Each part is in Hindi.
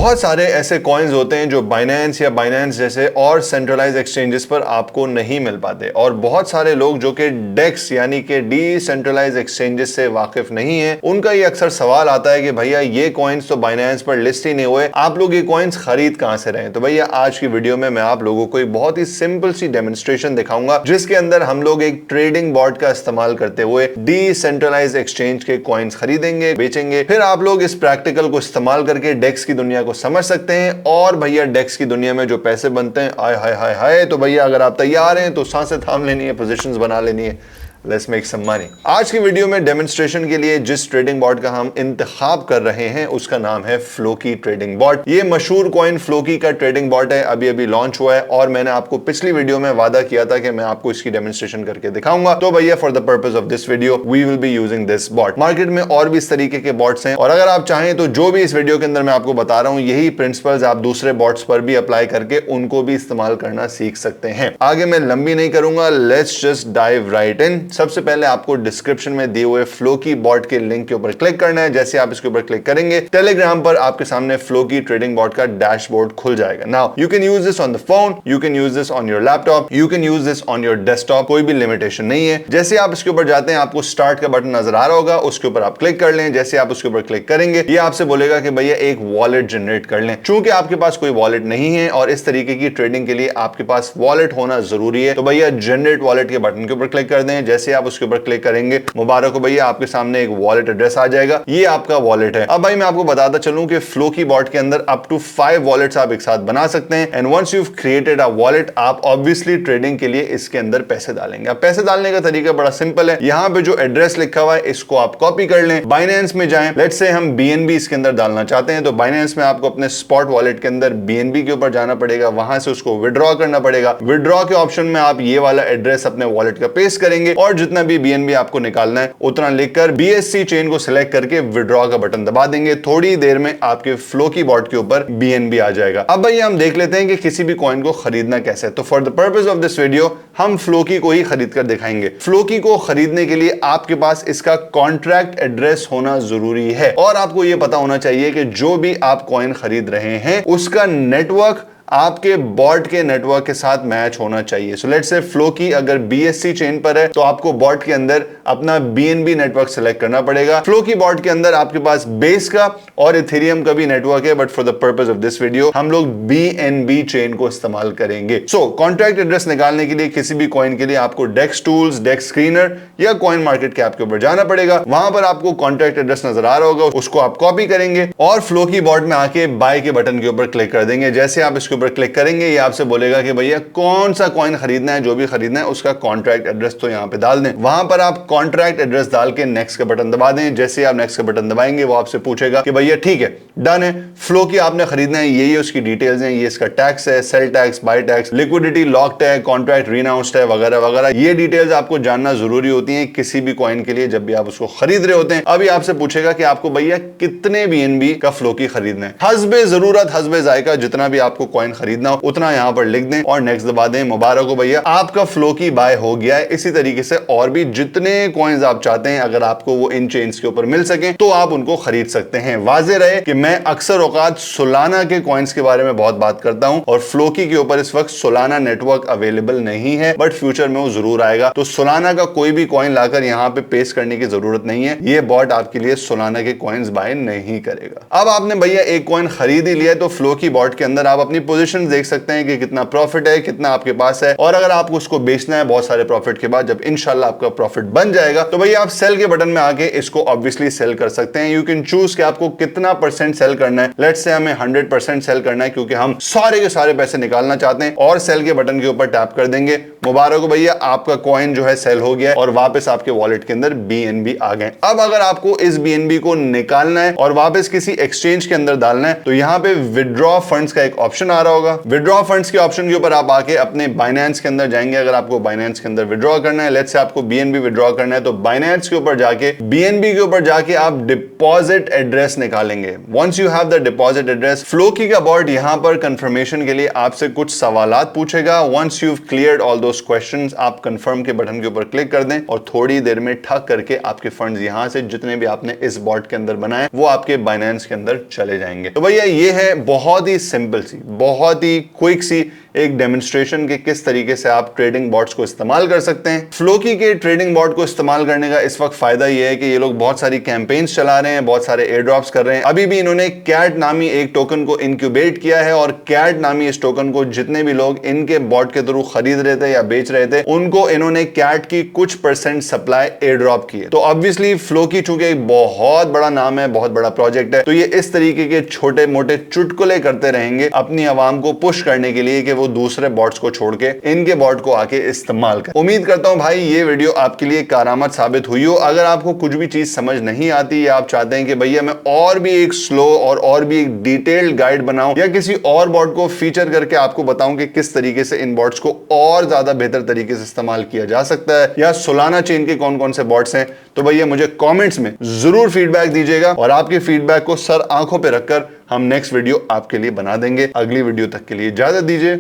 बहुत सारे ऐसे कॉइन्स होते हैं जो बाइनेंस या बाइनेंस जैसे और सेंट्रलाइज एक्सचेंजेस पर आपको नहीं मिल पाते, और बहुत सारे लोग जो कि डेक्स यानी कि डिसेंट्रलाइज एक्सचेंजेस से वाकिफ नहीं है, उनका ये अक्सर सवाल आता है कि भैया ये कॉइन्स तो बाइनेंस पर लिस्ट ही नहीं हुए, आप लोग ये कॉइन्स खरीद कहां से रहे हैं। तो भैया आज की वीडियो में मैं आप लोगों को एक बहुत ही सिंपल सी डेमोन्स्ट्रेशन दिखाऊंगा जिसके अंदर हम लोग एक ट्रेडिंग बॉट का इस्तेमाल करते हुए डिसेंट्रलाइज एक्सचेंज के कॉइन्स खरीदेंगे, बेचेंगे, फिर आप लोग इस प्रैक्टिकल को इस्तेमाल करके डेक्स की दुनिया को समझ सकते हैं। और भैया डेक्स की दुनिया में जो पैसे बनते हैं, आय हाय हाय हाय। तो भैया अगर आप तैयार हैं तो सांसें थाम लेनी है, पोजीशंस बना लेनी है, लेट्स मेक सम मनी। आज की वीडियो में डेमोन्स्ट्रेशन के लिए जिस ट्रेडिंग बॉट का हम इंतखाब कर रहे हैं उसका नाम है फ्लोकी ट्रेडिंग बॉट। ये मशहूर कॉइन फ्लोकी का ट्रेडिंग बॉट है, अभी अभी लॉन्च हुआ है, और मैंने आपको पिछली वीडियो में वादा किया था कि मैं आपको इसकी डेमोन्स्ट्रेशन करके दिखाऊंगा। तो भैया for the purpose of this video we will be using this bot. Market में और भी इस तरीके के बॉट्स हैं, और अगर आप चाहें तो जो भी इस वीडियो के अंदर मैं आपको बता रहा हूं यही प्रिंसिपल्स आप दूसरे बॉट्स पर भी अप्लाई करके उनको भी इस्तेमाल करना सीख सकते हैं। आगे मैं लंबी नहीं करूंगा, लेट्स जस्ट डाइव राइट इन। सबसे पहले आपको डिस्क्रिप्शन में दिए हुए फ्लोकी बॉट के लिंक के ऊपर क्लिक करना है। जैसे आप इसके ऊपर क्लिक करेंगे टेलीग्राम पर आपके सामने फ्लोकी ट्रेडिंग बॉट का डैशबोर्ड खुल जाएगा। Now you can use this on the phone, you can use this on your laptop, you can use this on your desktop, कोई भी लिमिटेशन नहीं है। जैसे आप इसके ऊपर जाते हैं आपको स्टार्ट का बटन नजर आ रहा होगा, उसके ऊपर आप क्लिक कर लें। जैसे आप उसके ऊपर क्लिक करेंगे ये आपसे बोलेगा कि भैया एक वॉलेट जनरेट कर लें। चूंकि आपके पास कोई वॉलेट नहीं है और इस तरीके की ट्रेडिंग के लिए आपके पास वॉलेट होना जरूरी है, तो भैया जनरेट वॉलेट के बटन के ऊपर क्लिक कर दें। जैसे आप उसके ऊपर क्लिक करेंगे मुबारक हो भैया, आपके सामने एक वॉलेट एड्रेस आ जाएगा, ये आपका वॉलेट है। अब भाई मैं आपको बताता चलूं कि फ्लोकी बॉट के अंदर अप टू 5 वॉलेट्स आप एक साथ बना सकते हैं, and once you created a wallet आप ऑब्वियसली ट्रेडिंग के लिए इसके अंदर पैसे डालेंगे। अब पैसे डालने का तरीका बड़ा सिंपल है, यहां पे जो एड्रेस लिखा हुआ है इसको आप कॉपी कर लें, बाइनेंस में जाएं, लेट्स से हम बीएनबी इसके अंदर डालना चाहते हैं, तो बाइनेंस में आपको अपने स्पॉट वॉलेट के अंदर बीएनबी के ऊपर जाना पड़ेगा, वहां से उसको विड्रॉ करना पड़ेगा। विड्रॉ के ऑप्शन में आप ये वाला एड्रेस अपने वॉलेट का पेस्ट करेंगे और जितना भी बीएनबी आपको निकालना है उतना लिखकर बीएससी चेन को सिलेक्ट करके विड्रॉ का बटन दबा देंगे। थोड़ी देर में आपके फ्लोकी बॉट के ऊपर बीएनबी आ जाएगा। अब भाई हम देख लेते हैं कि किसी भी कॉइन को खरीदना कैसे है। तो for the purpose of this video हम फ्लोकी को ही खरीद कर दिखाएंगे। फ्लोकी को खरीदने के लिए आपके पास इसका कॉन्ट्रैक्ट एड्रेस होना जरूरी है, और आपको यह पता होना चाहिए कि जो भी आप कॉइन खरीद रहे हैं उसका नेटवर्क आपके बॉट के नेटवर्क के साथ मैच होना चाहिए। सो लेट्स से फ्लोकी अगर बीएससी चेन पर है तो आपको बॉट के अंदर अपना बीएनबी नेटवर्क सेलेक्ट करना पड़ेगा। फ्लोकी बॉट के अंदर आपके पास बेस का और इथेरियम का भी नेटवर्क है, but for the purpose of this video हम लोग बीएनबी चेन को इस्तेमाल करेंगे। सो कॉन्ट्रैक्ट एड्रेस निकालने के लिए किसी भी कॉइन के लिए आपको डेक्स टूल्स, डेक्स स्क्रीनर या कॉइन मार्केट कैप के ऊपर जाना पड़ेगा। वहां पर आपको कॉन्ट्रैक्ट एड्रेस नजर आ रहा होगा, उसको आप कॉपी करेंगे और फ्लोकी बॉट में आके बाय के बटन के ऊपर क्लिक कर देंगे। जैसे आप इसके ऊपर क्लिक करेंगे ये आपसे बोलेगा कि भैया कौन सा कॉइन खरीदना है, जो भी खरीदना है उसका कॉन्ट्रैक्ट एड्रेस तो यहां पे डाल दें। वहां पर आप कॉन्ट्रैक्ट एड्रेस डाल के नेक्स्ट का बटन दबा दें। जैसे आप नेक्स्ट का बटन दबाएंगे वो आपसे पूछेगा कि भैया ठीक है डन है, फ्लोकी आपने खरीदना है, यही उसकी डिटेल्स हैं, ये इसका टैक्स है, sale tax, bye tax, liquidity locked है, कॉन्ट्रैक्ट रीनाउंस्ड है, वगैरह वगैरह। ये डिटेल्स आपको जानना जरूरी होती है किसी भी कॉइन के लिए जब भी आप उसको खरीद रहे होते हैं। अभी आपसे पूछेगा कि आपको भैया कितने बीएनबी का फ्लोकी खरीदना है। हस्बे जरूरत हस्बे जायका जितना भी आपको कॉइन खरीदना हो उतना यहां पर लिख दें और नेक्स्ट दबा दें। मुबारक हो भैया, आपका फ्लोकी बाय हो गया है। इसी तरीके से और भी जितने कॉइन्स आप चाहते हैं अगर आपको वो इन चेन्स के ऊपर मिल सके तो आप उनको खरीद सकते हैं। वाज़ेह रहे कि मैं अक्सर औकात सोलाना के कॉइन्स के बारे में बहुत बात करता हूं, और फ्लोकी के ऊपर इस वक्त सोलाना नेटवर्क अवेलेबल नहीं है, बट फ्यूचर में वो जरूर आएगा। तो सोलाना का कोई भी कॉइन लाकर यहां पे पेस्ट करने की जरूरत नहीं है, ये बॉट आपके लिए सोलाना के कॉइन्स बाय नहीं करेगा। अब आपने भैया एक कॉइन खरीद ही लिया तो फ्लोकी बॉट के अंदर आप अपनी पोजीशन देख सकते हैं कि कितना प्रॉफिट है, कितना आपके पास है, और अगर आपको उसको बेचना है बहुत सारे प्रॉफिट के बाद जब इंशाल्लाह आपका प्रॉफिट बन जाएगा तो भैया आप सेल के बटन में आके इसको ऑब्वियसली सेल कर सकते हैं। यू कैन चूज कि आपको कितना परसेंट सेल करना है। लेट्स से हमें 100% सेल करना है क्योंकि हम सारे के सारे पैसे निकालना चाहते हैं, और सेल के बटन के ऊपर टैप कर देंगे। मुबारक हो भैया, आपका कॉइन जो है सेल हो गया है और वापस आपके वॉलेट के अंदर बीएनबी आ गए। अब अगर आपको इस बीएनबी को निकालना है और वापस किसी एक्सचेंज के अंदर डालना है तो यहां पे विड्रॉ फंड्स का एक ऑप्शन आ रहा होगा। विड्रॉ फंड्स के ऑप्शन के ऊपर आप आके अपने बाइनेंस के अंदर जाएंगे। अगर आपको बाइनेंस के अंदर विड्रॉ करना है, लेट्स से आपको बीएनबी विड्रॉ करना है, तो बाइनेंस के ऊपर जाके बीएनबी के ऊपर जाके आप डिपॉजिट एड्रेस निकालेंगे। Once you have the deposit address, Floki का बॉट यहां पर कंफर्मेशन के लिए आपसे कुछ सवालात पूछेगा। Once you cleared all those questions, आप कंफर्म के बटन के ऊपर क्लिक कर दें और थोड़ी देर में ठग करके आपके फंड्स यहां से जितने भी आपने इस बॉट के अंदर बनाए वो आपके बाइनेंस के अंदर चले जाएंगे। तो भैया ये है बहुत ही सिंपल सी, बहुत ही क्विक सी एक डेमोन्स्ट्रेशन के किस तरीके से आप ट्रेडिंग बॉट्स को इस्तेमाल कर सकते हैं। फ्लोकी के ट्रेडिंग बॉट को इस्तेमाल करने का इस वक्त फायदा ये है कि ये लोग बहुत सारी कैंपेन्स चला रहे हैं, बहुत सारे एयर ड्रॉप्स कर रहे हैं। अभी भी इन्होंने कैट नामी एक टोकन को इंक्यूबेट किया है और कैट नामी इस टोकन को जितने भी लोग इनके बॉट के थ्रू खरीद रहे थे या बेच रहे थे उनको इन्होंने कैट की कुछ % सप्लाई एयर ड्रॉप की है। तो ऑब्वियसली फ्लोकी चूंकि एक बहुत बड़ा नाम है, बहुत बड़ा प्रोजेक्ट है, तो ये इस तरीके के छोटे मोटे चुटकुले करते रहेंगे अपनी आवाम को पुश करने के लिए कि वो दूसरे बॉट्स को छोड़ के इनके बॉट को आके इस्तेमाल करें। उम्मीद करता हूं भाई ये वीडियो आपके लिए कारआमद साबित हुई हो। अगर आपको कुछ भी चीज समझ नहीं आती या आप चाहते हैं कि भैया मैं और भी एक स्लो और भी एक डिटेल्ड गाइड बनाऊं या किसी और बॉट को फीचर करके आपको बताऊं कि किस तरीके से इन बॉट्स को और ज्यादा बेहतर तरीके से इस्तेमाल किया जा सकता है या सोलाना चेन के कौन कौन से बॉट्स हैं, तो भैया मुझे कमेंट्स में जरूर फीडबैक दीजिएगा और आपके फीडबैक को सर आंखों पे रखकर हम नेक्स्ट वीडियो आपके लिए बना देंगे। अगली वीडियो तक के लिए इजाजत दीजिए,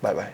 बाय बाय।